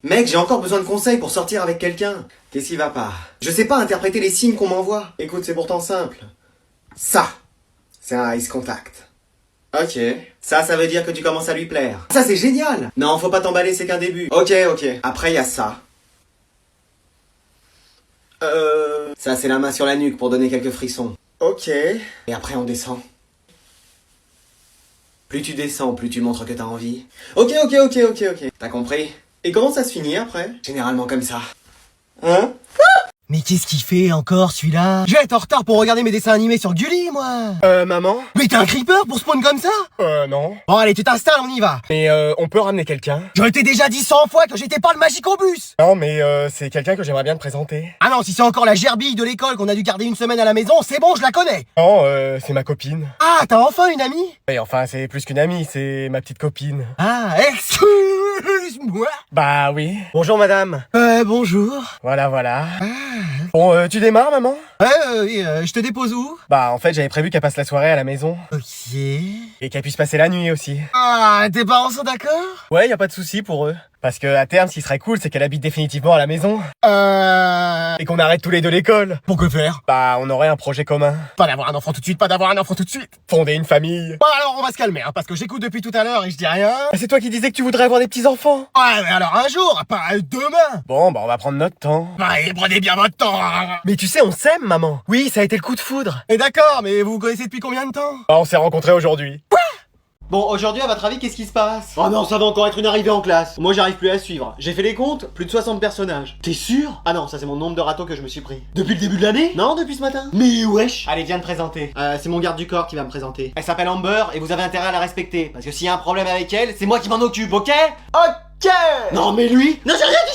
Mec, j'ai encore besoin de conseils pour sortir avec quelqu'un. Qu'est-ce qui va pas? Je sais pas interpréter les signes qu'on m'envoie. Écoute, c'est pourtant simple. Ça, c'est un ice contact. Ok. Ça veut dire que tu commences à lui plaire. Ça, c'est génial. Non, faut pas t'emballer, c'est qu'un début. Ok. Après, il y a ça. Ça, c'est la main sur la nuque pour donner quelques frissons. Ok. Et après, on descend. Plus tu descends, plus tu montres que t'as envie. Ok. T'as compris? Et comment ça se finit après? Généralement comme ça. Hein? Mais qu'est-ce qu'il fait encore celui-là? Je vais être en retard pour regarder mes dessins animés sur Gulli, moi. Maman? Mais t'es un creeper pour spawn comme ça? Non. Bon allez, tu t'installes, on y va. Mais on peut ramener quelqu'un? Je t'ai déjà dit 100 fois que j'étais pas le magicobus. Non, mais c'est quelqu'un que j'aimerais bien te présenter. Ah non, si c'est encore la gerbille de l'école qu'on a dû garder une semaine à la maison, c'est bon, je la connais. Non, c'est ma copine. Ah, t'as enfin une amie? Et enfin, c'est plus qu'une amie, c'est ma petite copine. Ah, excuse-moi. Bah oui. Bonjour madame. Bonjour. Voilà. Bon, tu démarres, maman? Je te dépose où? Bah, en fait, j'avais prévu qu'elle passe la soirée à la maison. Ok. Et qu'elle puisse passer la nuit aussi. Ah, tes parents sont d'accord? Ouais, y a pas de souci pour eux. Parce que à terme, ce qui serait cool, c'est qu'elle habite définitivement à la maison. Et qu'on arrête tous les deux l'école. Pour que faire? Bah, on aurait un projet commun. Pas d'avoir un enfant tout de suite, pas d'avoir un enfant tout de suite. Fonder une famille. Bon alors on va se calmer, hein, parce que j'écoute depuis tout à l'heure et je dis rien. Ah, c'est toi qui disais que tu voudrais avoir des petits-enfants. Ouais, mais alors un jour, pas demain. Bon, bah, on va prendre notre temps. Ouais, prenez bien votre temps. Mais tu sais, on s'aime, maman. Oui, ça a été le coup de foudre. Et d'accord, mais vous vous connaissez depuis combien de temps? Bah, on s'est rencontrés aujourd'hui. Bon, aujourd'hui, à votre avis, qu'est-ce qui se passe? Oh non, ça va encore être une arrivée en classe. Moi, j'arrive plus à suivre. J'ai fait les comptes, plus de 60 personnages. T'es sûr? Ah non, ça c'est mon nombre de râteaux que je me suis pris. Depuis le début de l'année? Non, depuis ce matin. Mais wesh. Allez, viens te présenter. C'est mon garde du corps qui va me présenter. Elle s'appelle Amber et vous avez intérêt à la respecter. Parce que s'il y a un problème avec elle, c'est moi qui m'en occupe, ok? Ok. Non mais lui. Non, j'ai rien dit.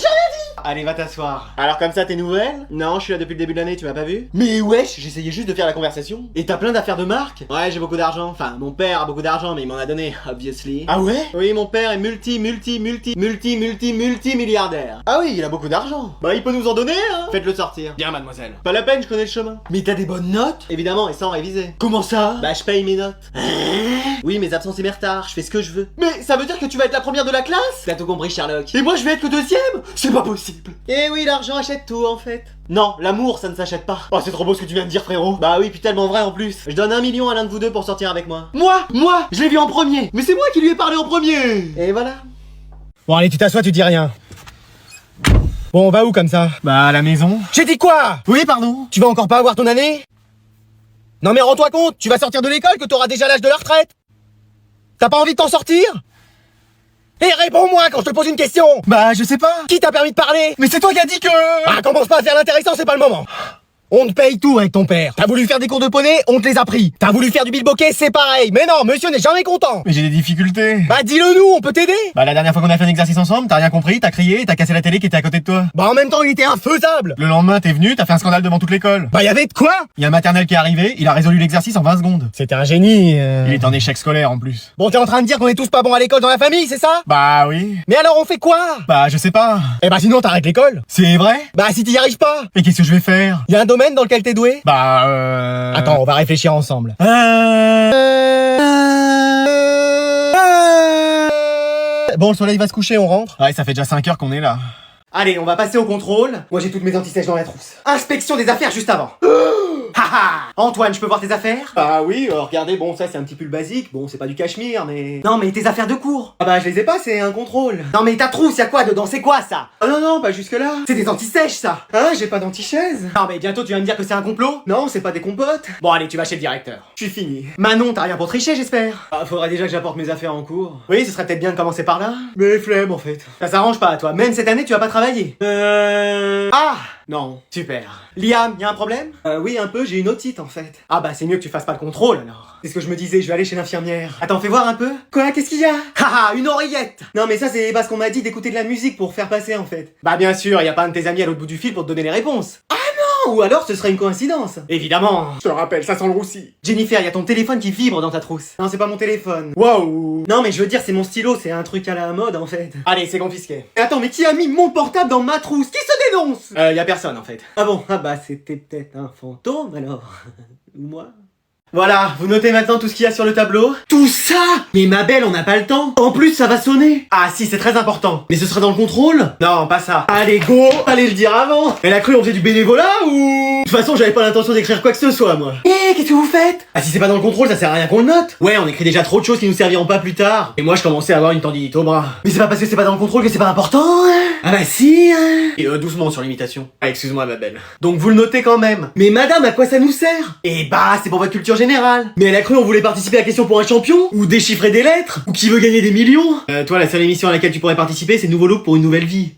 Allez, va t'asseoir. Alors comme ça, t'es nouvelle? Non, je suis là depuis le début de l'année, tu m'as pas vu? Mais wesh, j'essayais juste de faire la conversation. Et t'as plein d'affaires de marque? Ouais, j'ai beaucoup d'argent. Enfin, mon père a beaucoup d'argent, mais il m'en a donné, obviously. Ah ouais? Oui, mon père est multi-milliardaire. Ah oui, il a beaucoup d'argent. Bah, il peut nous en donner, hein? Faites-le sortir. Bien, mademoiselle. Pas la peine, je connais le chemin. Mais t'as des bonnes notes? Évidemment, et sans réviser. Comment ça? Bah, je paye mes notes. Oui, mes absences et mes retards, je fais ce que je veux. Mais ça veut dire que tu vas être la première de la classe? T'as tout compris, Sherlock. Et moi, je vais être le deuxième? C'est pas possible. Eh oui, l'argent achète tout, en fait. Non, l'amour, ça ne s'achète pas. Oh, c'est trop beau ce que tu viens de dire, frérot. Bah oui, puis tellement vrai en plus. Je donne 1 million à l'un de vous deux pour sortir avec moi. Moi, je l'ai vu en premier. Mais c'est moi qui lui ai parlé en premier. Et voilà. Bon, allez, tu t'assois, tu dis rien. Bon, on va où comme ça? Bah, à la maison. J'ai dit quoi? Oui, pardon. Tu vas encore pas avoir ton année? Non mais rends-toi compte, tu vas sortir de l'école que t'auras déjà l'âge de la retraite. T'as pas envie de t'en sortir? Et réponds-moi quand je te pose une question. Bah, je sais pas. Qui t'a permis de parler? Mais c'est toi qui as dit que... Ah, commence pas à faire l'intéressant, c'est pas le moment. On te paye tout avec ton père. T'as voulu faire des cours de poney, on te les a pris. T'as voulu faire du bilboquet, c'est pareil. Mais non, monsieur n'est jamais content. Mais j'ai des difficultés. Bah dis-le nous, on peut t'aider. Bah, la dernière fois qu'on a fait un exercice ensemble, t'as rien compris, t'as crié, t'as cassé la télé qui était à côté de toi. Bah en même temps, il était infaisable. Le lendemain, t'es venu, t'as fait un scandale devant toute l'école. Bah y'avait de quoi? Il y a un maternel qui est arrivé, il a résolu l'exercice en 20 secondes. C'était un génie. Il est en échec scolaire en plus. Bon, t'es en train de dire qu'on est tous pas bons à l'école dans la famille, c'est ça? Bah oui. Mais alors on fait quoi? Bah, je sais pas. Eh bah sinon t'arrêtes l'école. C'est vrai? Bah si t'y arrives pas. Et qu'est-ce que je vais faire? Y a un domaine dans lequel t'es doué? Bah, Attends, on va réfléchir ensemble. Bon, le soleil va se coucher, on rentre? Ouais, ça fait déjà 5 heures qu'on est là. Allez, on va passer au contrôle. Moi, j'ai toutes mes antisèches dans la trousse. Inspection des affaires juste avant. Haha. Antoine, je peux voir tes affaires? Ah oui, regardez, bon, ça c'est un petit pull basique. Bon, c'est pas du cachemire, mais... Non, mais tes affaires de cours. Ah bah, je les ai pas, c'est un contrôle. Non, mais ta trousse, y'a quoi dedans? C'est quoi, ça? Ah non, pas jusque-là. C'est des antisèches, ça. Hein, j'ai pas d'anti-chaise. Non, mais bientôt, tu vas me dire que c'est un complot? Non, c'est pas des compotes. Bon, allez, tu vas chez le directeur. Je suis fini. Manon, t'as rien pour tricher, j'espère? Ah, faudrait déjà que j'apporte mes affaires en cours. Oui, ce serait peut-être bien de commencer par là. Mais flemme, en fait. Ça s'arrange pas, toi. Même cette année, tu vas pas travailler. Ah! Non, super. Liam, y a un problème? Oui, un peu, j'ai une otite en fait. Ah bah c'est mieux que tu fasses pas le contrôle alors. C'est ce que je me disais, je vais aller chez l'infirmière. Attends, fais voir un peu. Quoi, qu'est-ce qu'il y a? Haha, une oreillette! Non mais ça c'est parce qu'on m'a dit d'écouter de la musique pour faire passer en fait. Bah bien sûr, y a pas un de tes amis à l'autre bout du fil pour te donner les réponses. Ah non! Ou alors ce serait une coïncidence. Évidemment. Je te le rappelle, ça sent le roussi. Jennifer, y a ton téléphone qui vibre dans ta trousse. Non, c'est pas mon téléphone. Waouh! Non mais je veux dire, c'est mon stylo, c'est un truc à la mode en fait. Allez, c'est confisqué. Attends, mais qui a mis mon portable dans ma trousse? Qui se dénonce? Y a personne en fait. Ah bon? Ah bah c'était peut-être un fantôme alors. Ou moi? Voilà, vous notez maintenant tout ce qu'il y a sur le tableau. Tout ça? Mais ma belle, on n'a pas le temps. En plus, ça va sonner. Ah si, c'est très important. Mais ce sera dans le contrôle? Non, pas ça. Allez, go! Allez le dire avant. Elle a cru on faisait du bénévolat ou... De toute façon, j'avais pas l'intention d'écrire quoi que ce soit, moi. Qu'est-ce que vous faites? Ah si c'est pas dans le contrôle, ça sert à rien qu'on le note. Ouais, on écrit déjà trop de choses qui nous serviront pas plus tard. Et moi, je commençais à avoir une tendinite au bras. Mais c'est pas parce que c'est pas dans le contrôle que c'est pas important, hein. Ah bah si, hein. Et doucement sur l'imitation. Ah, excuse-moi, ma belle. Donc vous le notez quand même. Mais madame, à quoi ça nous sert? Eh bah, c'est pour votre culture générale. Mais elle a cru on voulait participer à Question pour un champion? Ou déchiffrer des lettres? Ou qui veut gagner des millions? Toi, la seule émission à laquelle tu pourrais participer, c'est Nouveau Look pour une nouvelle vie.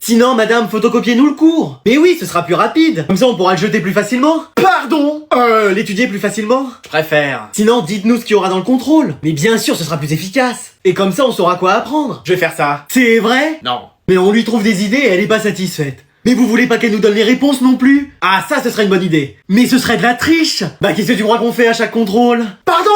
Sinon, madame, photocopiez-nous le cours. Mais oui, ce sera plus rapide. Comme ça, on pourra le jeter plus facilement. Pardon? L'étudier plus facilement? Je préfère. Sinon, dites-nous ce qu'il y aura dans le contrôle. Mais bien sûr, ce sera plus efficace. Et comme ça, on saura quoi apprendre. Je vais faire ça. C'est vrai? Non. Mais on lui trouve des idées et elle est pas satisfaite. Mais vous voulez pas qu'elle nous donne les réponses non plus? Ah, ça, ce serait une bonne idée. Mais ce serait de la triche. Bah, qu'est-ce que tu crois qu'on fait à chaque contrôle? Pardon?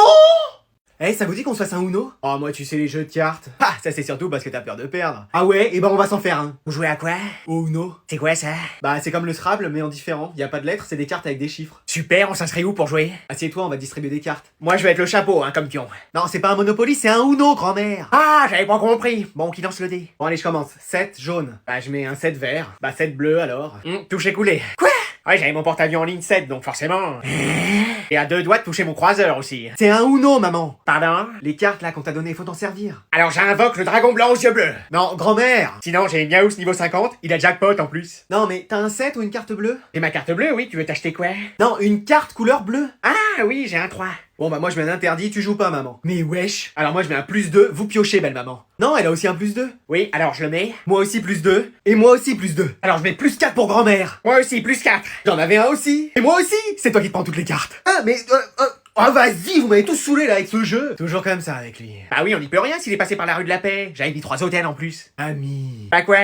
Eh, ça vous dit qu'on se fasse un Uno? Oh, moi, tu sais, les jeux de cartes. Ah, ça c'est surtout parce que t'as peur de perdre. Ah ouais? Et ben on va s'en faire un. Vous jouez à quoi? Au Uno. C'est quoi ça? Bah, c'est comme le Scrabble, mais en différent. Y a pas de lettres, c'est des cartes avec des chiffres. Super, on s'inscrit où pour jouer? Assieds-toi, on va distribuer des cartes. Moi, je vais être le chapeau, hein, comme pion. Non, c'est pas un Monopoly, c'est un Uno, grand-mère. Ah, j'avais pas compris. Bon, qui lance le dé? Bon, allez, je commence. 7 jaune. Bah, je mets un 7 vert. Bah, 7 bleu alors. Touche écoulé. Quoi? Ouais, j'avais mon porte-avions en ligne 7, donc forcément. Et à 2 doigts de toucher mon croiseur aussi. C'est un Uno, maman. Pardon? Les cartes là qu'on t'a données, faut t'en servir. Alors j'invoque le dragon blanc aux yeux bleus. Non, grand-mère. Sinon j'ai Miaous niveau 50, il a jackpot en plus. Non mais t'as un 7 ou une carte bleue? J'ai ma carte bleue, oui, tu veux t'acheter quoi? Non, une carte couleur bleue. Ah oui, j'ai un 3. Bon bah moi je mets un interdit, tu joues pas maman. Mais wesh. Alors moi je mets un +2, vous piochez belle maman. Non, elle a aussi un +2. Oui, alors je le mets. Moi aussi +2. Et moi aussi +2. Alors je mets +4 pour grand-mère. Moi aussi +4. J'en avais un aussi. Et moi aussi. C'est toi qui te prends toutes les cartes. Ah mais... Oh vas-y, vous m'avez tous saoulé là avec ce jeu. Toujours comme ça avec lui. Bah oui, on n'y peut rien s'il est passé par la rue de la Paix. J'avais mis 3 hôtels en plus. Ami. Bah quoi?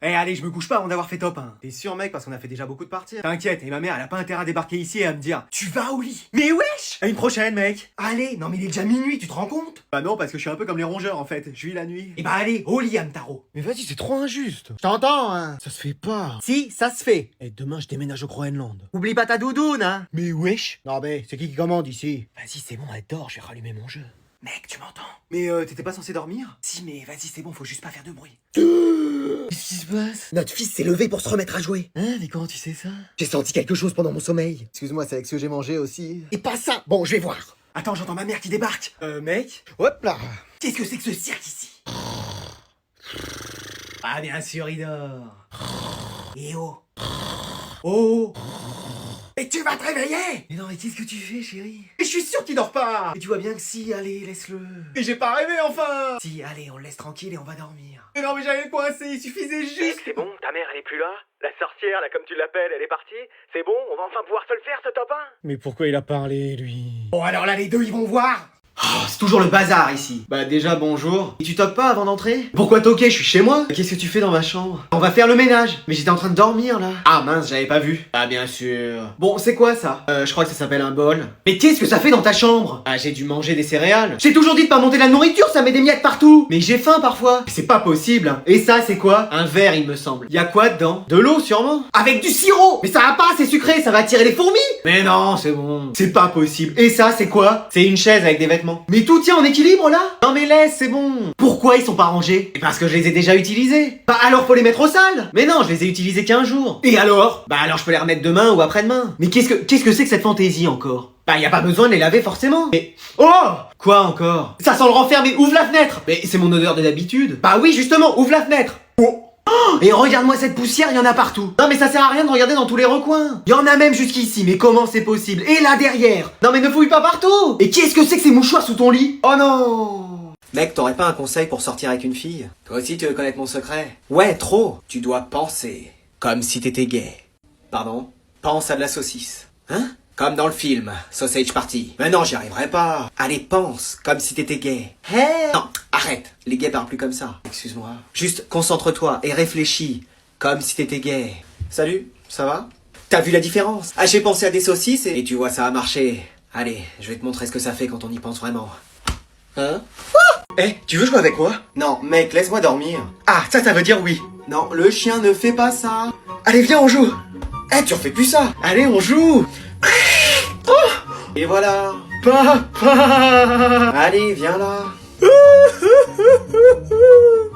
Eh allez, je me couche pas avant d'avoir fait top 1. T'es sûr mec, parce qu'on a fait déjà beaucoup de parties. T'inquiète, et ma mère elle a pas intérêt à débarquer ici et à me dire tu vas au lit. Mais wesh. À une prochaine mec. Allez, non mais il est déjà minuit, tu te rends compte? Bah non, parce que je suis un peu comme les rongeurs en fait, je vis la nuit. Et bah allez, au lit Amtaro. Mais vas-y, c'est trop injuste. Je t'entends, hein. Ça se fait pas. Si, ça se fait. Et demain, je déménage au Groenland. Oublie pas ta doudoune hein. Mais wesh. Non mais, c'est qui commande ici? Vas-y, c'est bon, elle dort, je vais rallumer mon jeu. Mec, tu m'entends? Mais t'étais pas censé dormir? Si, mais vas-y, c'est bon, faut juste pas faire de bruit. Qu'est-ce qui se passe? Notre fils s'est levé pour se remettre à jouer. Hein, mais comment tu sais ça? J'ai senti quelque chose pendant mon sommeil. Excuse-moi, c'est avec ce que j'ai mangé aussi. Et pas ça. Bon, je vais voir. Attends, j'entends ma mère qui débarque. Mec? Hop là. Qu'est-ce que c'est que ce cirque ici? Ah, bien sûr, il dort. Et oh. Oh. Mais tu vas te réveiller! Mais non, mais qu'est-ce que tu fais, chérie? Mais je suis sûr qu'il dort pas! Et tu vois bien que si, allez, laisse-le. Mais j'ai pas rêvé, enfin! Si, allez, on le laisse tranquille et on va dormir. Mais non, mais j'allais le coincer, il suffisait juste... C'est bon, ta mère, elle est plus là? La sorcière, là, comme tu l'appelles, elle est partie? C'est bon, on va enfin pouvoir se le faire, ce top 1? Mais pourquoi il a parlé, lui? Bon, alors là, les deux, ils vont voir! Oh, c'est toujours le bazar ici. Bah déjà bonjour. Et tu toques pas avant d'entrer? Pourquoi toquer? Je suis chez moi. Qu'est-ce que tu fais dans ma chambre? On va faire le ménage. Mais j'étais en train de dormir là. Ah mince, j'avais pas vu. Ah bien sûr. Bon, c'est quoi ça? Je crois que ça s'appelle un bol. Mais qu'est-ce que ça fait dans ta chambre? Ah j'ai dû manger des céréales. J'ai toujours dit de pas monter de la nourriture, ça met des miettes partout. Mais j'ai faim parfois. C'est pas possible. Et ça c'est quoi? Un verre il me semble. Y a quoi dedans? De l'eau sûrement. Avec du sirop. Mais ça va pas, c'est sucré, ça va attirer les fourmis. Mais non, c'est bon. C'est pas possible. Et ça c'est quoi? C'est une chaise avec des vêtements. Mais tout tient en équilibre là? Non mais laisse, c'est bon. Pourquoi ils sont pas rangés? Parce que je les ai déjà utilisés. Bah alors faut les mettre au sale. Mais non, je les ai utilisés qu'un jour. Et alors? Bah alors je peux les remettre demain ou après-demain. Mais qu'est-ce que c'est que cette fantaisie encore? Bah y a pas besoin de les laver forcément. Mais... Oh! Quoi encore? Ça sent le renfermé, ouvre la fenêtre. Mais c'est mon odeur de d'habitude. Bah oui justement, ouvre la fenêtre. Oh! Et regarde-moi cette poussière, il y en a partout. Non mais ça sert à rien de regarder dans tous les recoins. Il y en a même jusqu'ici, mais comment c'est possible? Et là derrière. Non mais ne fouille pas partout. Et qu'est-ce que c'est que ces mouchoirs sous ton lit? Oh non. Mec, t'aurais pas un conseil pour sortir avec une fille? Toi aussi tu veux connaître mon secret? Ouais, trop. Tu dois penser comme si t'étais gay. Pardon? Pense à de la saucisse. Hein? Comme dans le film, Sausage Party. Mais non, j'y arriverai pas. Allez, pense, comme si t'étais gay. Hey! Non, arrête. Les gays parlent plus comme ça. Excuse-moi. Juste concentre-toi et réfléchis, comme si t'étais gay. Salut, ça va? T'as vu la différence? Ah, j'ai pensé à des saucisses et tu vois, ça a marché. Allez, je vais te montrer ce que ça fait quand on y pense vraiment. Hein? Eh, tu veux jouer avec moi? Non, mec, laisse-moi dormir. Ah, ça veut dire oui. Non, le chien ne fait pas ça. Allez, viens, on joue. Eh, tu refais plus ça. Allez, on joue. Oh, Et voilà. Papa. Allez, viens là.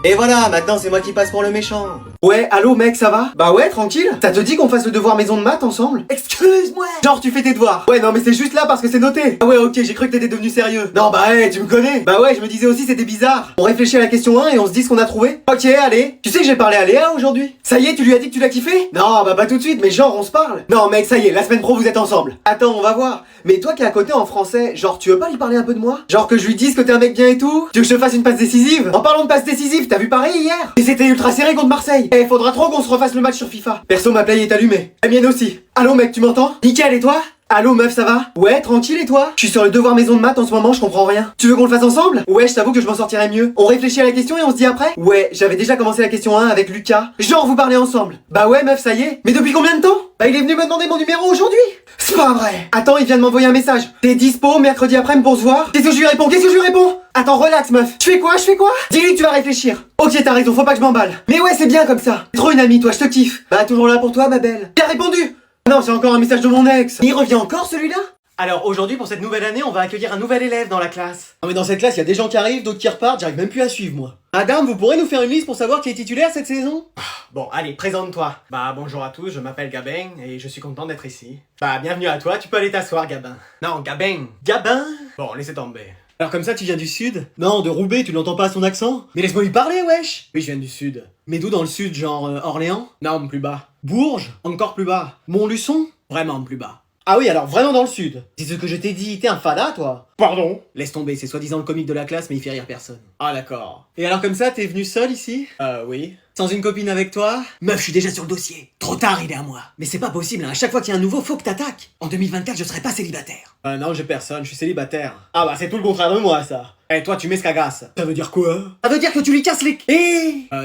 Et voilà, maintenant c'est moi qui passe pour le méchant. Ouais, allô mec, ça va? Bah ouais, tranquille. Ça te dit qu'on fasse le devoir maison de maths ensemble? Excuse-moi. Genre tu fais tes devoirs. Ouais, non mais c'est juste là parce que c'est noté. Ah ouais, ok, j'ai cru que t'étais devenu sérieux. Non bah ouais, tu me connais. Bah ouais, je me disais aussi c'était bizarre. On réfléchit à la question 1 et on se dit ce qu'on a trouvé. Ok, allez. Tu sais que j'ai parlé à Léa aujourd'hui? Ça y est, tu lui as dit que tu l'as kiffé? Non, bah pas tout de suite, mais genre on se parle. Non mec, ça y est, la semaine pro vous êtes ensemble. Attends, on va voir. Mais toi qui es à côté en français, genre tu veux pas lui parler un peu de moi? Genre que je lui dise que t'es un mec bien et tout? Tu veux que je te fasse une passe décisive? En parlant de passe décisive, t'as vu Paris hier? Et c'était ultra serré contre Marseille. Eh, faudra trop qu'on se refasse le match sur FIFA. Perso, ma play est allumée. La mienne aussi. Allô mec, tu m'entends? Nickel, et toi? Allô meuf, ça va? Ouais, tranquille, et toi? Je suis sur le devoir maison de maths en ce moment, je comprends rien. Tu veux qu'on le fasse ensemble? Ouais, je t'avoue que je m'en sortirais mieux. On réfléchit à la question et on se dit après? Ouais, j'avais déjà commencé la question 1 avec Lucas. Genre vous parlez ensemble. Bah ouais meuf, ça y est. Mais depuis combien de temps? Bah il est venu me demander mon numéro aujourd'hui. C'est pas vrai. Attends, il vient de m'envoyer un message. T'es dispo mercredi après-midi pour se voir? Qu'est-ce que je lui réponds? Qu'est-ce que je lui réponds? Attends, relax meuf. Tu fais quoi? Je fais quoi? Dis-lui que tu vas réfléchir. Ok, t'as raison, faut pas que je m'emballe. Mais ouais, c'est bien comme ça. T'es trop une amie, toi, je te kiffe. Bah toujours là pour toi, ma belle. T'as répondu? Non, c'est encore un message de mon ex. Il revient encore celui-là? Alors aujourd'hui pour cette nouvelle année on va accueillir un nouvel élève dans la classe. Non mais dans cette classe il y a des gens qui arrivent, d'autres qui repartent, j'arrive même plus à suivre moi. Madame, vous pourrez nous faire une liste pour savoir qui est titulaire cette saison? Bon allez, présente-toi. Bah bonjour à tous, je m'appelle Gabin et je suis content d'être ici. Bah bienvenue à toi, tu peux aller t'asseoir Gabin. Non, Gabin. Gabin? Bon, laissez tomber. Alors comme ça tu viens du sud? Non, de Roubaix, tu l'entends pas à son accent? Mais laisse-moi lui parler wesh. Oui je viens du sud. Mais d'où dans le sud, genre Orléans? Non, plus bas. Bourges? Encore plus bas. Montluçon? Vraiment plus bas. Ah oui, alors vraiment dans le sud. C'est ce que je t'ai dit, t'es un fada, toi? Pardon? Laisse tomber, c'est soi-disant le comique de la classe, mais il fait rire personne. Ah d'accord. Et alors comme ça, t'es venu seul ici? Oui. Sans une copine avec toi? Meuf, je suis déjà sur le dossier. Trop tard, il est à moi. Mais c'est pas possible, hein. À chaque fois qu'il y a un nouveau, faut que t'attaques. En 2024, je serai pas célibataire. Non, j'ai personne, je suis célibataire. Ah bah c'est tout le contraire de moi, ça. Eh, toi, tu m'escagasses. Ça veut dire quoi? Ça veut dire que tu lui casses les...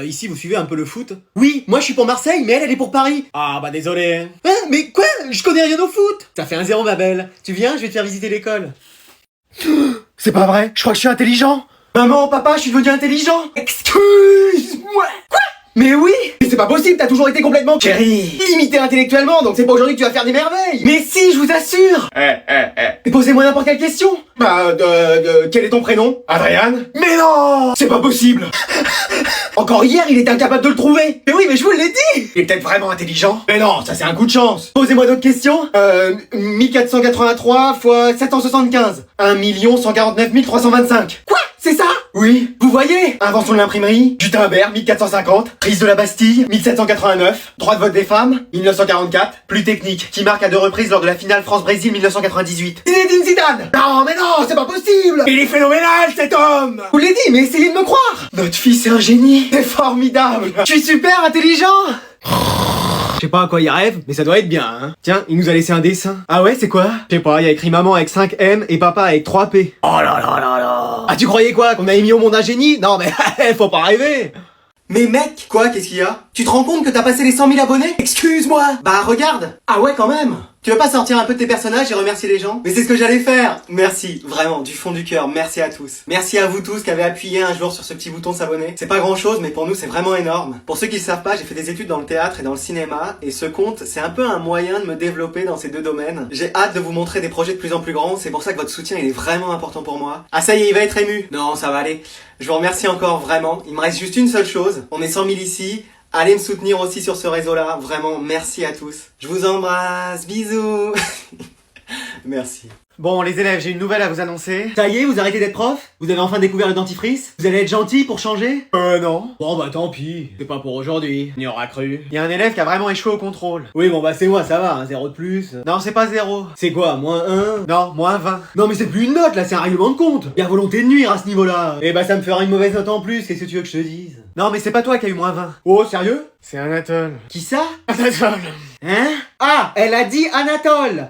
ici, vous suivez un peu le foot? Oui, moi je suis pour Marseille, mais elle est pour Paris. Ah bah désolé. Hein, mais quoi? Je connais rien au foot. Ça fait 1-0, ma belle. Tu viens, je vais te faire visiter l'école. C'est pas vrai, je crois que je suis intelligent. Maman, papa, je suis devenu intelligent. Excuse-moi. Quoi? Mais oui! Mais c'est pas possible, t'as toujours été complètement... Chérie! Limité intellectuellement, donc c'est pas aujourd'hui que tu vas faire des merveilles! Mais si, je vous assure! Mais posez-moi n'importe quelle question! Bah, quel est ton prénom? Adrien? Mais non! C'est pas possible! Encore hier, il était incapable de le trouver! Mais oui, mais je vous l'ai dit! Il est peut-être vraiment intelligent. Mais non, ça c'est un coup de chance! Posez-moi d'autres questions? 1483 fois 775. 1 149 325. Quoi? C'est ça? Oui. Vous voyez? Invention de l'imprimerie, Gutenberg, 1450, prise de la Bastille, 1789, droit de vote des femmes, 1944, plus technique, qui marque à 2 reprises lors de la finale France-Brésil 1998. Zinedine Zidane! Non, mais non, c'est pas possible! Il est phénoménal cet homme. Je vous l'ai dit, mais essayez de me croire! Notre fils est un génie! C'est formidable! Je suis super intelligent! Je sais pas à quoi il rêve, mais ça doit être bien, hein. Tiens, il nous a laissé un dessin. Ah ouais, c'est quoi? Je sais pas, il y a écrit maman avec 5 M et papa avec 3 P. Oh là là là là! Ah, tu croyais quoi? Qu'on avait mis au monde un génie? Non mais, faut pas rêver! Mais mec, quoi, qu'est-ce qu'il y a? Tu te rends compte que t'as passé les 100 000 abonnés? Excuse-moi! Bah regarde! Ah ouais, quand même! Tu veux pas sortir un peu de tes personnages et remercier les gens? Mais c'est ce que j'allais faire! Merci, vraiment, du fond du cœur, merci à tous. Merci à vous tous qui avez appuyé un jour sur ce petit bouton s'abonner. C'est pas grand chose, mais pour nous c'est vraiment énorme. Pour ceux qui le savent pas, j'ai fait des études dans le théâtre et dans le cinéma, et ce compte, c'est un peu un moyen de me développer dans ces deux domaines. J'ai hâte de vous montrer des projets de plus en plus grands, c'est pour ça que votre soutien il est vraiment important pour moi. Ah ça y est, il va être ému! Non, ça va aller. Je vous remercie encore vraiment. Il me reste juste une seule chose. On est 100 000 ici. Allez me soutenir aussi sur ce réseau-là. Vraiment, merci à tous. Je vous embrasse. Bisous. Merci. Bon, les élèves, j'ai une nouvelle à vous annoncer. Ça y est, vous arrêtez d'être prof? Vous avez enfin découvert le dentifrice? Vous allez être gentil pour changer? Non. Bon bah tant pis, c'est pas pour aujourd'hui, on y aura cru. Il y a un élève qui a vraiment échoué au contrôle. Oui bon bah c'est moi, ça va, un 0 de plus. Non c'est pas 0. C'est quoi, moins 1? Non, moins 20. Non mais c'est plus une note là, c'est un règlement de compte. Il y a volonté de nuire à ce niveau-là. Eh bah ça me fera une mauvaise note en plus, qu'est-ce que tu veux que je te dise? Non mais c'est pas toi qui a eu moins 20. Oh sérieux? C'est Anatole. Qui ça? Anatole. Hein? Ah, elle a dit Anatole.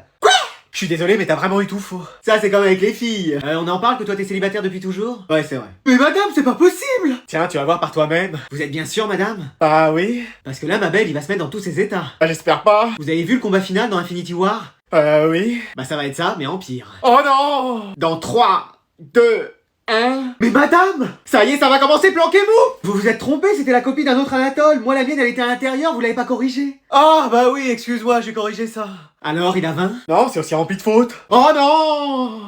Je suis désolé, mais t'as vraiment eu tout faux. Ça, c'est comme avec les filles. On en parle que toi t'es célibataire depuis toujours? Ouais, c'est vrai. Mais madame, c'est pas possible! Tiens, tu vas voir par toi-même. Vous êtes bien sûr, madame? Ah oui. Parce que là, ma belle, il va se mettre dans tous ses états. Ah, j'espère pas. Vous avez vu le combat final dans Infinity War? Oui. Bah ça va être ça, mais en pire. Oh non. Dans 3, 2, Hein? Mais madame! Ça y est, ça va commencer, planquez-vous! Vous vous êtes trompé, c'était la copie d'un autre Anatole. Moi, la mienne, elle était à l'intérieur, vous l'avez pas corrigée. Ah, bah oui, excuse-moi, j'ai corrigé ça. Alors, il a 20? Non, c'est aussi rempli de fautes. Oh non!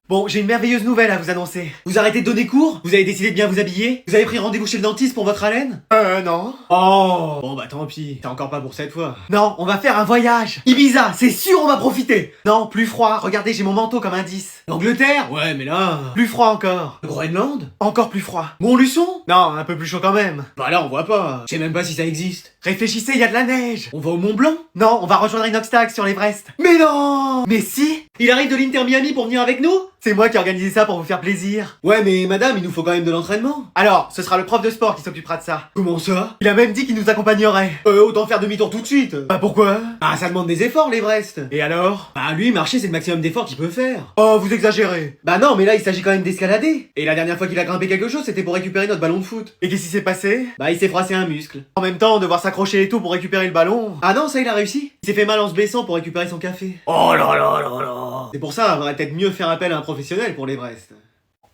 Bon, j'ai une merveilleuse nouvelle à vous annoncer. Vous arrêtez de donner cours? Vous avez décidé de bien vous habiller? Vous avez pris rendez-vous chez le dentiste pour votre haleine? Non. Oh! Bon bah tant pis, c'est encore pas pour cette fois. Non, on va faire un voyage. Ibiza, c'est sûr on va profiter. Non, plus froid, regardez j'ai mon manteau comme indice. L'Angleterre? Ouais mais là... Plus froid encore. Le Groenland? Encore plus froid. Montluçon? Non, un peu plus chaud quand même. Bah là on voit pas. Je sais même pas si ça existe. Réfléchissez, y a de la neige. On va au Mont Blanc? Non, on va rejoindre Inoxtag sur l'Everest. Mais non! Mais si! Il arrive de l'Inter Miami pour venir avec nous? C'est moi qui ai organisé ça pour vous faire plaisir. Ouais mais madame, il nous faut quand même de l'entraînement. Alors, ce sera le prof de sport qui s'occupera de ça. Comment ça? Il a même dit qu'il nous accompagnerait. Autant faire demi-tour tout de suite. Bah pourquoi? Bah ça demande des efforts l'Everest. Et alors? Bah lui, marcher c'est le maximum d'efforts qu'il peut faire. Oh, vous exagérez. Bah non, mais là il s'agit quand même d'escalader. Et la dernière fois qu'il a grimpé quelque chose, c'était pour récupérer notre ballon de foot. Et qu'est-ce qui s'est passé? Bah il s'est froissé un muscle. En même temps, devoir s'accrocher et tout pour récupérer le ballon. Ah non, ça il a réussi. Il s'est fait mal en se blessant pour récupérer son café. Oh là là là là. C'est pour ça, on va peut-être mieux faire appel à un professionnel pour l'Everest.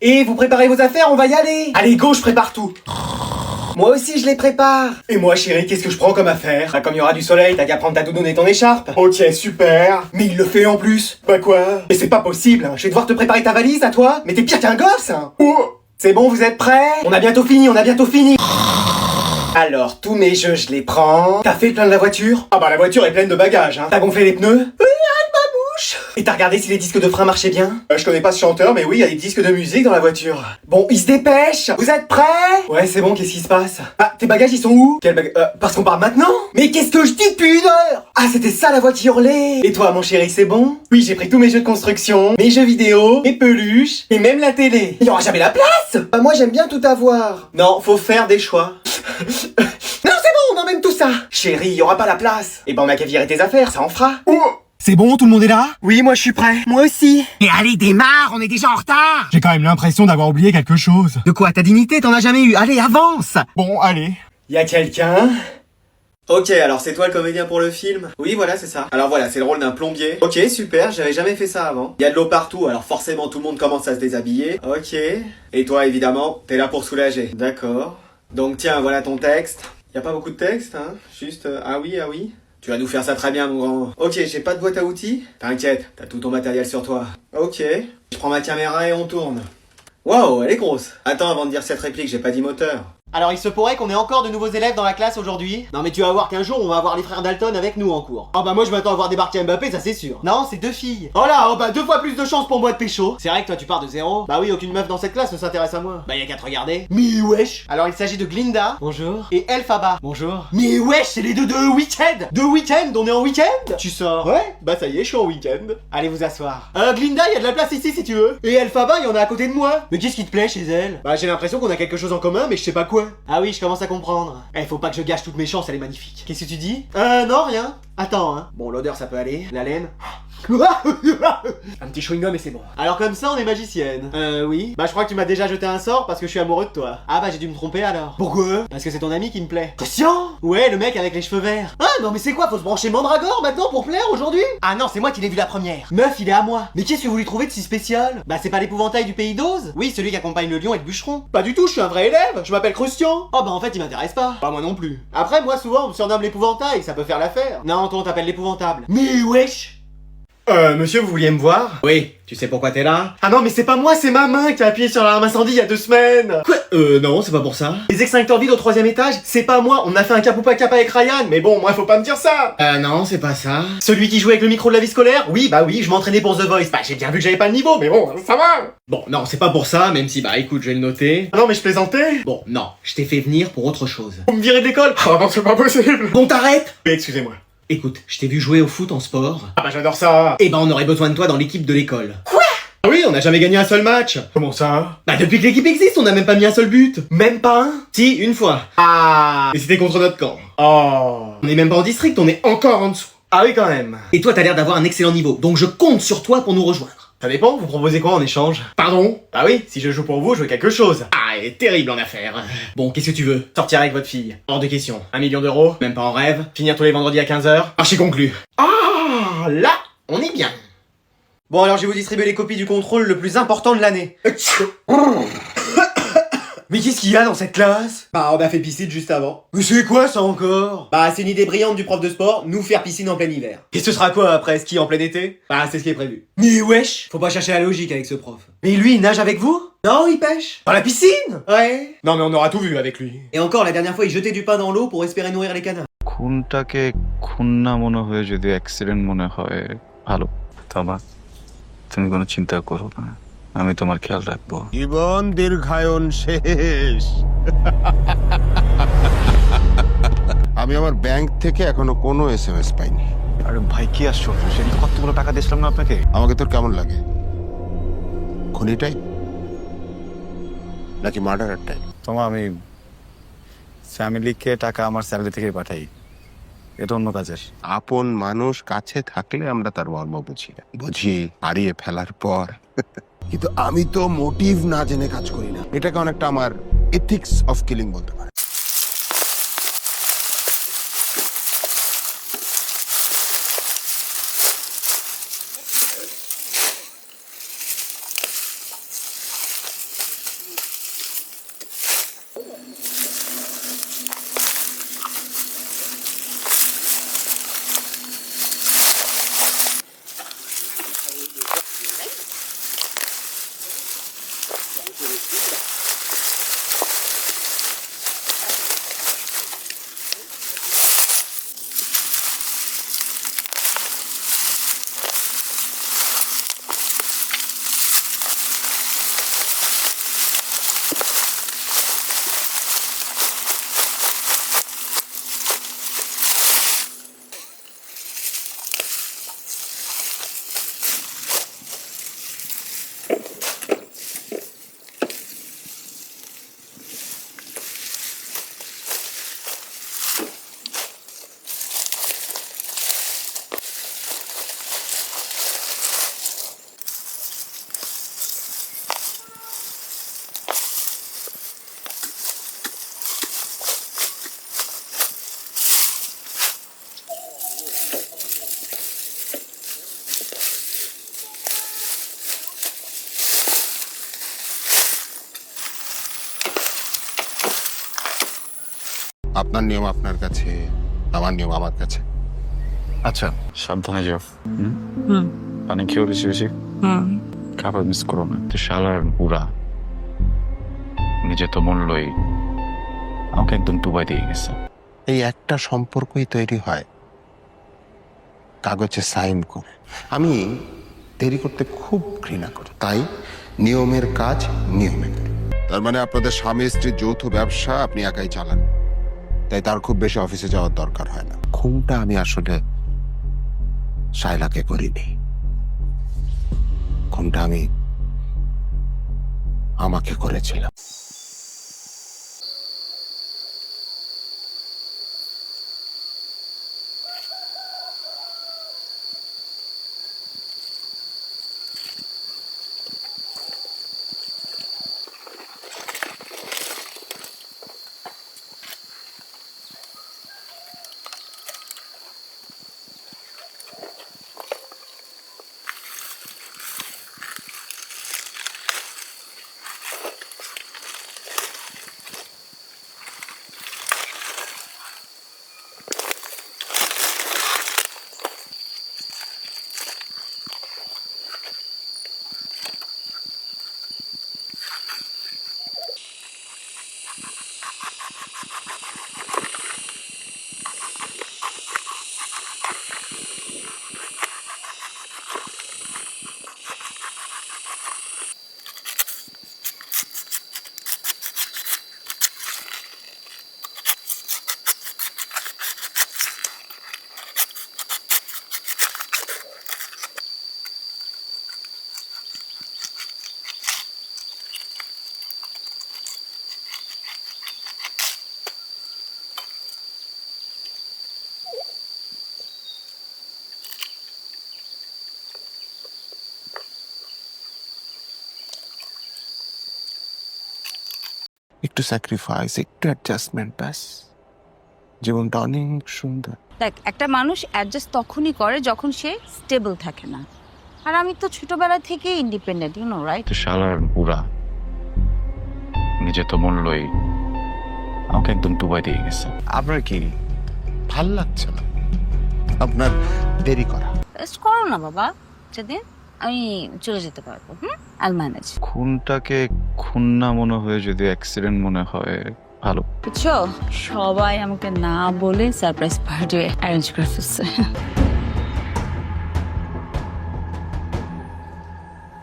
Et vous préparez vos affaires, on va y aller. Allez, go, je prépare tout. Moi aussi, je les prépare. Et moi, chérie, qu'est-ce que je prends comme affaire? Bah, comme il y aura du soleil, t'as qu'à prendre ta doudoune et ton écharpe. Ok, super. Mais il le fait en plus. Bah quoi? Mais c'est pas possible, hein. Je vais devoir te préparer ta valise à toi. Mais t'es pire qu'un gosse, hein. Oh. C'est bon, vous êtes prêts? On a bientôt fini, on a bientôt fini. Alors, tous mes jeux, je les prends. T'as fait le plein de la voiture? Ah bah la voiture est pleine de bagages, hein. T'as gonflé les pneus? Oui, avec ma bouche. Et t'as regardé si les disques de frein marchaient bien? Je connais pas ce chanteur, mais oui, il y a des disques de musique dans la voiture. Bon, il se dépêche. Vous êtes prêts? Ouais, c'est bon, qu'est-ce qui se passe? Ah, tes bagages, ils sont où? Quel bagage? Parce qu'on part maintenant? Mais qu'est-ce que je dis depuis 1 heure? Ah, c'était ça la voiture laid. Et toi, mon chéri, c'est bon? Oui, j'ai pris tous mes jeux de construction, mes jeux vidéo, mes peluches, et même la télé. Il y aura jamais la place. Bah, moi, j'aime bien tout avoir. Non, faut faire des choix. Non, c'est bon, on emmène tout ça. Chérie, il y aura pas la place. Et ben on a qu'à virer tes affaires, ça en fera. Oh. C'est bon, tout le monde est là? Oui, moi je suis prêt. Moi aussi. Et allez, démarre, on est déjà en retard. J'ai quand même l'impression d'avoir oublié quelque chose. De quoi? Ta dignité, t'en as jamais eu. Allez, avance. Bon, allez. Y a quelqu'un? Ok, alors c'est toi le comédien pour le film? Oui, voilà, c'est ça. Alors voilà, c'est le rôle d'un plombier. Ok, super, j'avais jamais fait ça avant. Il y a de l'eau partout, alors forcément tout le monde commence à se déshabiller. Ok. Et toi, évidemment, t'es là pour soulager. D'accord. Donc tiens, voilà ton texte. Y a pas beaucoup de texte, hein? Juste, ah oui, ah oui. Tu vas nous faire ça très bien, mon grand. Ok, j'ai pas de boîte à outils? T'inquiète, t'as tout ton matériel sur toi. Ok. Je prends ma caméra et on tourne. Waouh, elle est grosse. Attends, avant de dire cette réplique, j'ai pas dit moteur. Alors il se pourrait qu'on ait encore de nouveaux élèves dans la classe aujourd'hui. Non mais tu vas voir qu'un jour on va avoir les frères Dalton avec nous en cours. Ah bah moi je m'attends à voir débarquer Mbappé, ça c'est sûr. Non, c'est 2 filles. Oh là, oh bah 2 fois plus de chance pour moi de pécho. C'est vrai que toi tu pars de 0. Bah oui, aucune meuf dans cette classe ne s'intéresse à moi. Bah y'a qu'à te regarder. Mais wesh. Alors il s'agit de Glinda. Bonjour. Et Elphaba. Bonjour. Mais wesh, c'est les deux de week-end. De week-end, on est en week-end. Tu sors? Ouais. Bah ça y est, je suis en week-end. Allez vous asseoir. Glinda, y a de la place ici si tu veux. Et Elphaba, y en a à côté de moi. Mais qu'est-ce qui te plaît chez elle? Bah j'ai l'impression qu'on a quelque chose en commun, mais je sais pas quoi. Ah oui, je commence à comprendre. Eh, faut pas que je gâche toutes mes chances, elle est magnifique. Qu'est-ce que tu dis? Non, rien. Attends, hein. Bon, l'odeur, ça peut aller. La laine. Un petit chewing-gum et c'est bon. Alors comme ça, on est magicienne. Oui. Bah je crois que tu m'as déjà jeté un sort parce que je suis amoureux de toi. Ah bah j'ai dû me tromper alors. Pourquoi? Parce que c'est ton ami qui me plaît. Christian? Ouais, le mec avec les cheveux verts. Ah non mais c'est quoi? Faut se brancher Mandragore maintenant pour plaire aujourd'hui? Ah non, c'est moi qui l'ai vu la première. Meuf, il est à moi. Mais qu'est-ce que vous lui trouvez de si spécial? Bah c'est pas l'épouvantail du pays d'Oz? Oui, celui qui accompagne le lion et le bûcheron. Pas du tout, je suis un vrai élève. Je m'appelle Christian. Oh bah en fait il m'intéresse pas. Pas moi non plus. Après moi souvent on me surnomme l'épouvantail, ça peut faire l'affaire. Non, toi on t'appelle l'épouvantable. Mais wesh. Monsieur, vous vouliez me voir? Oui, tu sais pourquoi t'es là? Ah non, mais c'est pas moi, c'est ma main qui a appuyé sur l'alarme incendie il y a 2 semaines. Quoi? Non, c'est pas pour ça. Les extincteurs vides au 3e étage, c'est pas moi, on a fait un capoupa capa avec Ryan, mais bon, moi faut pas me dire ça. Non, c'est pas ça. Celui qui jouait avec le micro de la vie scolaire? Oui, bah oui, je m'entraînais pour The Voice. Bah j'ai bien vu que j'avais pas le niveau, mais bon, ça va. Bon, non, c'est pas pour ça, même si, bah écoute, je vais le noter. Ah non, mais je plaisantais. Bon, non, je t'ai fait venir pour autre chose. Vous me virez de l'école? Ah non, c'est pas possible. Bon, t'arrêtes. Mais excusez-moi. Écoute, je t'ai vu jouer au foot en sport. Ah bah j'adore ça. Et bah on aurait besoin de toi dans l'équipe de l'école. Quoi? Ah oui, on n'a jamais gagné un seul match. Comment ça? Bah depuis que l'équipe existe, on n'a même pas mis un seul but. Même pas un? Si, une fois. Ah. Et c'était contre notre camp. Oh. On est même pas en district, on est encore en dessous. Ah oui quand même. Et toi t'as l'air d'avoir un excellent niveau, donc je compte sur toi pour nous rejoindre. Ça dépend, vous proposez quoi en échange? Pardon? Bah oui, si je joue pour vous, je veux quelque chose. Ah, elle est terrible en affaires. Bon, qu'est-ce que tu veux? Sortir avec votre fille. Hors de question. 1 million d'euros. Même pas en rêve. Finir tous les vendredis à 15h. Marché conclu. Ah, là, on est bien. Bon alors je vais vous distribuer les copies du contrôle le plus important de l'année. Mais qu'est-ce qu'il y a dans cette classe? Bah, on a fait piscine juste avant. Mais c'est quoi ça encore? Bah, c'est une idée brillante du prof de sport, nous faire piscine en plein hiver. Et ce sera quoi après, ski en plein été? Bah, c'est ce qui est prévu. Mais wesh! Faut pas chercher la logique avec ce prof. Mais lui, il nage avec vous? Non, il pêche. Dans la piscine? Ouais. Non mais on aura tout vu avec lui. Et encore, la dernière fois, il jetait du pain dans l'eau pour espérer nourrir les canards. খুনটাকে খুন না মনে হয়ে যদি অ্যাক্সিডেন্ট মনে হয় ভালো তবে তুমি কোনো চিন্তা করো না আমি তোমার খেয়াল রাখবো জীবন দীর্ঘায়ন শেষ। আমি আমার ব্যাংক থেকে এখনো কোনো এসএমএস পাইনি। আরে ভাই কি আশ্চর্য সেদিন কতগুলো টাকা দিয়েছিলাম না আপনাকে আমাকে তোর কেমন লাগে? খুনি টাইপ নাকি মার্ডারার টাইপ? তোমার আমি ফ্যামিলিকে টাকা আমার স্যালারি থেকে পাঠাই এটা অন্য কাজের আপন মানুষ কাছে থাকলে আমরা তার মর্ম বুঝি না, বুঝি হারিয়ে ফেলার পর। কিন্তু আমি তো মোটিভ না জেনে কাজ করি না, এটাকে অনেকটা আমার এথিক্স অফ কিলিং বলতে পারে। আপনার নিয়ম আপনার কাছে, আমার নিয়ম আমার কাছে। আচ্ছা সাবধানে যাও পানি খেয়েও বেশি বেশি খাবার মিস করো না তো শালার বুড়া নিজে তো মূল্যই আমাকে একদম ডুবাই দিয়ে গেছে এই একটা সম্পর্কই তৈরি হয় কাগজে সাইন করে। আমি দেরি করতে খুব ঘৃণা করি, তাই নিয়মের কাজ নিয়মে করি। তার মানে আপনাদের স্বামী স্ত্রীর যৌথ ব্যবসা আপনি একাই চালান, তাই তার খুব বেশি অফিসে যাওয়ার দরকার হয় না। খুনটা আমি আসলে শায়লাকে করিনি, খুনটা আমি আমাকে করেছিলাম। একটু স্যাক্রিফাইস, একটু অ্যাডজাস্টমেন্ট, ব্যাস জীবনটা অনেক সুন্দর। দেখ একটা মানুষ অ্যাডজাস্ট তখনই করে যখন সে স্টেবল থাকে না। আর আমি তো ছোটবেলা থেকেই ইন্ডিপেন্ডেন্ট, ইউ নো রাইট? তো শালার বুড়া নিজে তো মূল্যই আমাকে একদম ডুবাই দিয়ে গেছে। আপনার কি ভাল লাগছে না আপনার দেরি করা? রেস্ট করো না বাবা, যেদিন আমি চলে যেতে পারবো। আল ম্যানেজ। খুনটাকে খুন না মনে হয়ে যদি অ্যাক্সিডেন্ট মনে হয় ভালো। বুঝছো, সবাই আমাকে না বলে সারপ্রাইজ পার্টি অ্যারেঞ্জ করে ফেলছে।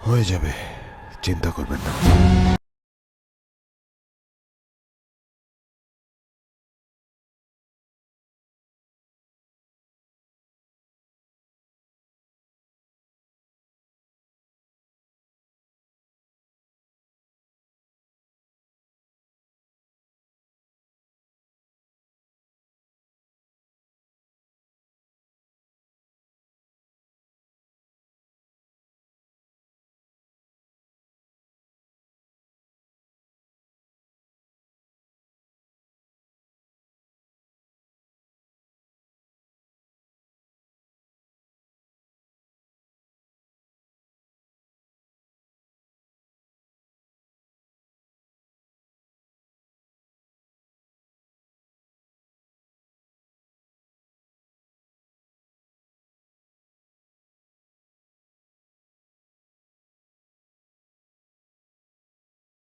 হয়ে যাবে, চিন্তা করবেন না।